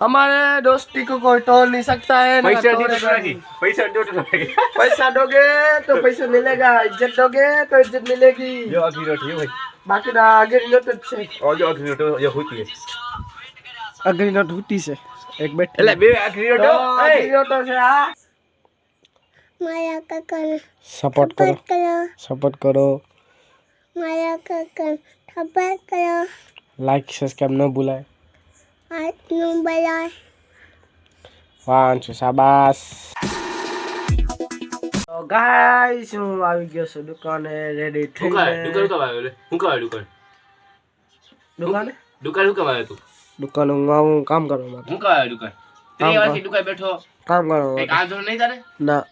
हमारे दोस्ती को कोई तोड़ नहीं सकता है। पैसा दोगे तो पैसा मिलेगा, इज्जत दोगे तो इज्जत मिलेगी। बाकी ना अग्री नोट से अग्री नोट होती से एक बैठ अग्री नोट से माया काका सपोर्ट करो माया काका सपोर्ट करो लाइक सब्सक्राइब न भूलाए आज नु बजाय वांचो शाबाश। तो गाइस હું આવી ગયો છું દુકાને રેડી થઈને। દુકાન હું કામ કરવા માટે કામ કરવા ના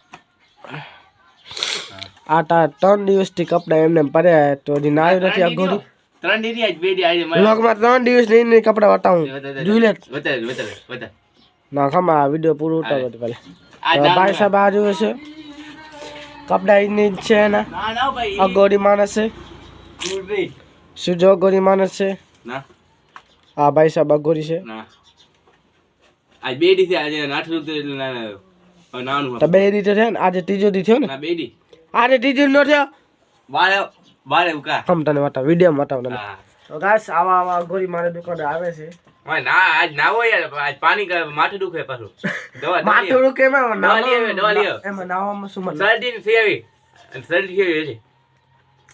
આટા 3 દિવસથી કપડા એમને પડ્યા તો હજી ના આવ્યું નથી અઘોરી 3 દી આજ 2 દી આજે વ્લોગમાં 3 દિવસ નહીં કપડા વટાવું જોઈ લે ના ખમા વિડિયો પૂરો ઉતારો તો પહેલા તો ભાઈ સાહેબ આજુ છે કપડા ઇની છે ના ના ભાઈ અઘોરી માણસ છે સુજો અઘોરી માણસ છે ના આ ભાઈ સાહેબ અઘોરી છે ના આજ 2 દી થી આજે 8 રૂપિયા ના નાનું તો 2 દી છે ને આજે ત્રીજો દી થયો ને ના 2 દી આજે ત્રીજો નો થયો વારે ઉકા હમ તને વટાવ વિડિયો વટાવ ને હા તો ગાઈસ આવા અઘોરી મારે દુકાને આવે છે ઓય ના આજ ના હોય યાર આજ પાણી માથું દુખે પાછું દવા માથું દુખે માં દવા લ્યો એમાં નાવામાં શું મતલબ શરદી થી આવી અને શરદી કેવી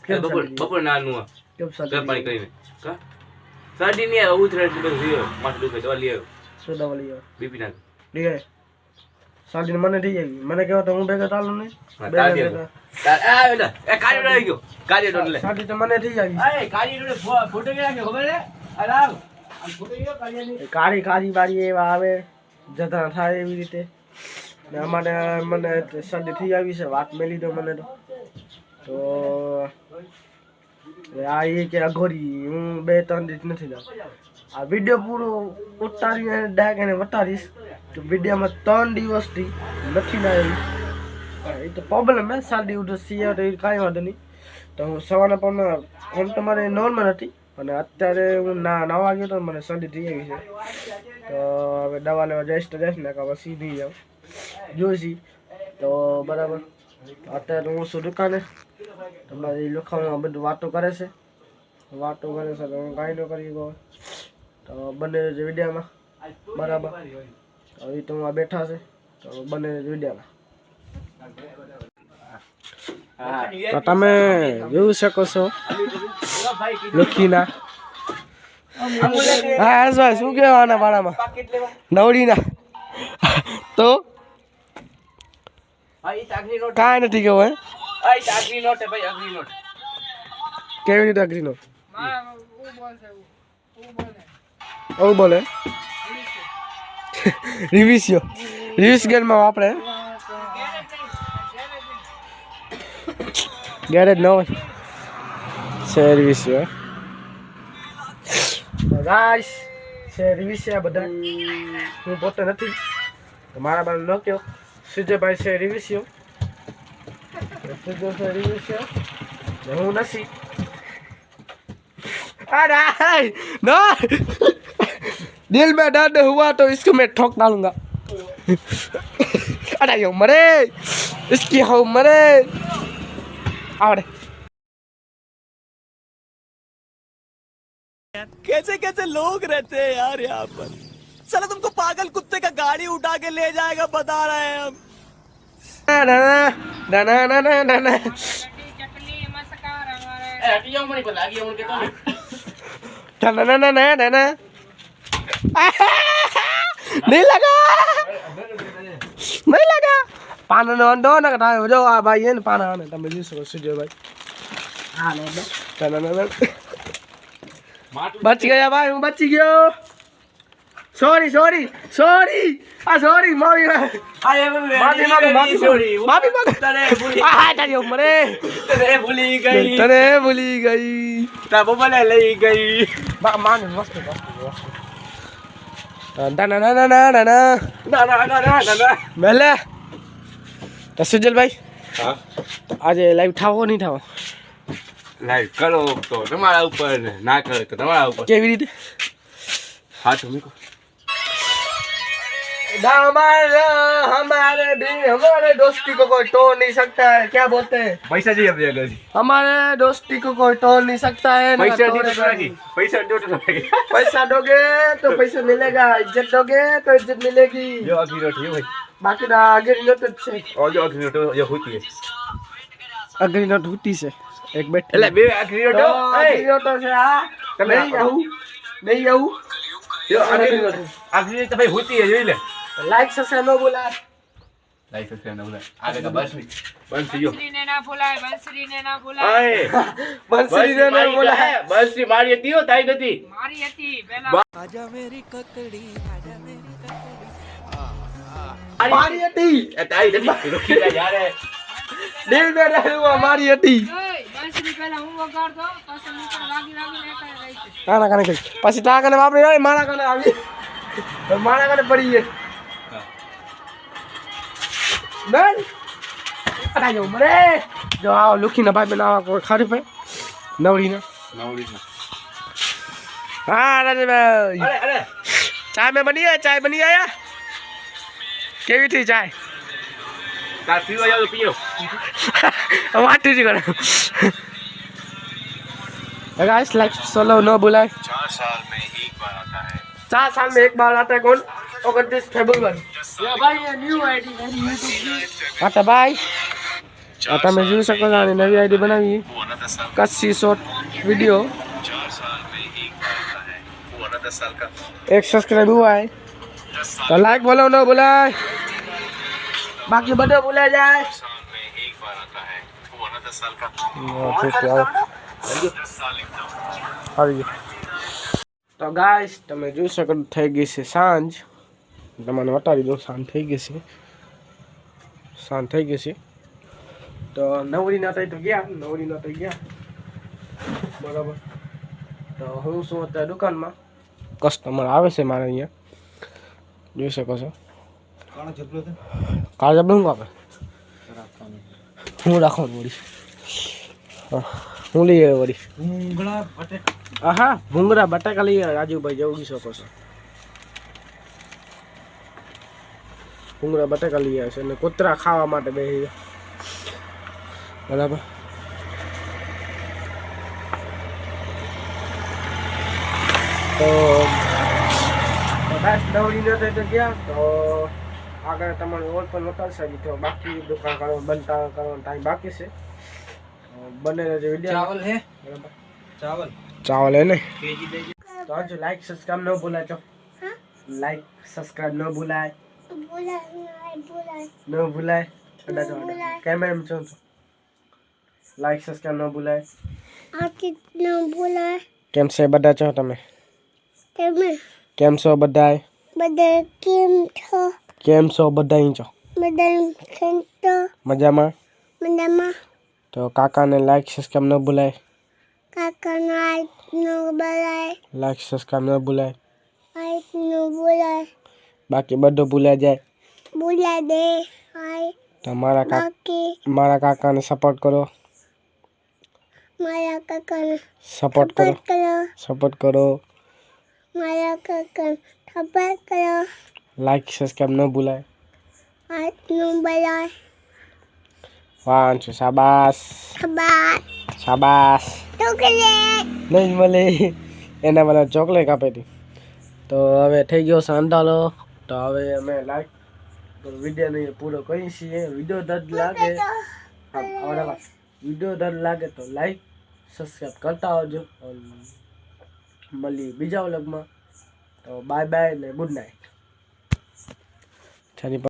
છે બપોર નાનું કેમ ગરમ સર પાણી કરીને કા શરદી ની ઉતરે બધું થયો માથું દુખે દવા લ્યો શું દવા લઈ આવ બીપી ના ઠીક સાડી મને થઈ ગઈ મને કેવો તો હું ભેગા ચાલું નહીં એ કાળી રહી ગયો કાળી ડોન લે સાડી તો મને થઈ ગઈ એ કાળી ડોન ફોટો કે રાખ્યો ખબર છે અલાવ આ ફોટો ગયો કાળીની કાળી બારી એવા આવે જતા થાય એવી રીતે ને અમારે મને સાડી થઈ આવી છે વાત મેલી દો મને તો આ એ કે અઘોરી હું 2-3 દિવસ નથી જાઉં આ વિડિયો પૂરો ઉતારીને ડાયરેક્ટ એને વટાડીશ તો વિડિયોમાં 3 દિવસથી નથી ના આવી એ તો પ્રોબ્લેમ હે સાડી ઉઠે સિયા તો એ કાંઈ વાંધો નહીં તો હું સવારના પણ આમ તમારે નોર્મલ હતી અને અત્યારે હું ના વાગ્યો તો મને શરદી થઈ આવી છે તો હવે દવા લેવા જઈશ તો જઈશ ને કે પછી નહીં જાઉં જોઈશી તો બરાબર અત્યારે હું શું દુકાને તમારી લોકોમાં બધું વાતો કરે છે તો હું કાંઈ ન કરી ગયો તો બંને જ વિડીયોમાં બરાબર હવે તો હું બેઠા છે તો બંને જ વિડીયોમાં તો તમે જોઈ શકો છો લખીના હા હસભાઈ શું કહેવાના ભાડામાં નવડીના તો કાંઈ નથી કેવું કેવી રીતે અગ્રી નોટ એવું બોલે રિવિસ ગેરમાં વાપરે ગેરેજ ન હોય સર્વિસ ગાઈસ સર્વિસ છે બધા હું પોતે નથી મારા બાર નો કયો સુજયભાઈ છે રિવિસ હું નથી अरे नो दिल में दर्द हुआ तो इसको मैं ठोक डालूंगा अरे यो मरे इसकी हो मरे और कैसे कैसे लोग रहते हैं यार यहाँ पर चलो तुमको पागल कुत्ते का गाड़ी उठा के ले जाएगा बता रहे हैं हम ना नहीं लगा पाना नो ना कटा जो आ भाई ये पाना ने તમે જોઈ શકો સુજો ભાઈ હા નો બચ ગયા ભાઈ હું બચી ગયો સોરી આ સોરી માફી તારી ઉમરે તને ભૂલી ગઈ તા બોલે લઈ ગઈ માન મસ્ત ના મેલે તો સુજલ ભાઈ હા આજે લાઈવ થાવો નહીં થાવો લાઈવ કરો તો તમારા ઉપર ના કરો તો તમારા ઉપર કેવી રીતે હા તમે કહો ना हमारे दोस्ती को कोई तोड़ नहीं सकता है, क्या बोलते हैं? પૈસા જોઈએ આપણે આગળ हमारे दोस्ती को कोई तोड़ नहीं सकता है ना પૈસા तोड़ेगा દીધો नहीं। પૈસા દીધો पैसा दोगे तो पैसा मिलेगा, इज्जत दोगे तो इज्जत मिलेगी। જો અગી નોટ હે ભાઈ बाकी ना आगे नोट છે, ઓ જો અગી નોટ જો હોતી હે अगली नोट होती છે एक बैठ એટલે બે અગી નોટ अगली नोट છે આ તમે नहीं आऊं नहीं आऊं જો અગી નોટ તો ભાઈ હોતી હે જોઈ લે लाइक सब्सक्राइब न बोला લાઈક સબસ્ક્રાઇબ ના ભૂલાય આગળ તો બસ બંધ થઈ ગયો બંસરીને ના ભૂલાય, બંસરીને ના ભૂલાય. ઓય बंसरी ने नहीं बोला બંસરી મારી હતી હો તાઈ નથી મારી હતી પહેલા. आजा मेरी ककड़ी आजा मेरी ककड़ी मारी हटी એ તાઈ નથી રૂકી જા યાર दिल में रहूंगा मारी हटी ઓય, બંસરી પહેલા હું વગાડતો, પછી હું પણ વાગી વાગીને એકલા રહી છે. કાના કાને કઈ પછી તા કાને વાપરી હોય મારા કાને આવી મારા કાને પડી છે બેન અરે જો મરે જો આવો લુખી ના ભાઈ બનાવા કોઈ ખારી ભાઈ નવરી ના નવડી હા રાજે ભાઈ અરે અરે ચાય में बनी है, चाय बनी आया केवी थी चाय તાર પીવા જાવ તો પીઓ वाटी जी करे गाइस लाइक सोलो नो बुलाए 4 साल में एक बार आता है कौन 29 फरवरी ये भाई ये न्यू आईडी मेरी YouTube की. आता भाई आता मैं જોઈ શકો છો આની નવી આઈડી બનાવી કચ્છી શોર્ટ वीडियो 4 साल में एक बार आता है वो 10 साल का एक सब्सक्राइब हुआ है तो लाइक बोलो नो बुलाए बाकी बड़े बुला जाए तो गाइस તમે જોઈ શકો થઈ ગઈ છે સાંજ તમને વટાડી દો સાંજ થઈ ગઈ છે તો નવરી ના થઈ તો ગયા બરાબર તો હું શું અત્યારે દુકાનમાં કસ્ટમર આવે છે મારે અહીંયા જોઈ શકો છો કાળો જબલો શું આપે હું રાખવાનું વળી હું લઈ આવ્યો વળી હા ભૂંગળા બટાકા લઈ આવ્યો રાજુભાઈ જોઈ શકો છો ભૂંગળા બટાકા લઈ આવ્યા છે અને કૂતરા ખાવા માટે બેસી ગયા બરાબર તો બસ નવરી ન થઈ તો ગયા તો આગળ તમારે ઓર પણ વટાડશે હજી તો બાકી દુકાન કરવાનું બનતા કરવાનો ટાઈમ બાકી છે બને રહેજો વિડીયો ચાવલ હે બરાબર चावल है ना तो आज लाइक सब्सक्राइब न भूला चो लाइक सब्सक्राइब न भूलाए न भूलाए कैमरा में चो लाइक सब्सक्राइब न भूलाए केम से बड़ा चो तमे केम सो बधाई केम सो बधाई चो मजा में तो काका ने लाइक सब्सक्राइब न भूलाए लाइक सब्सक्राइब न भूलाए बाकी बड़ो भूला जाए तो मारा काका ने सपोर्ट करो सपोर्ट करो लाइक सब्सक्राइब न भूलाए वांचो शाबाश शाबाश नहीं મળે એના મને ચોકલેટ આપી હતી તો હવે થઈ ગયો છે અંધારો તો હવે અમે લાઈક વિડીયોને પૂરો કરી છીએ વિડીયો દર્દ લાગે વિડીયો દર્દ લાગે તો લાઈક સબસ્ક્રાઈબ કરતા આવજો મળી બીજા વ્લોગમાં તો બાય બાય ને ગુડ નાઇટ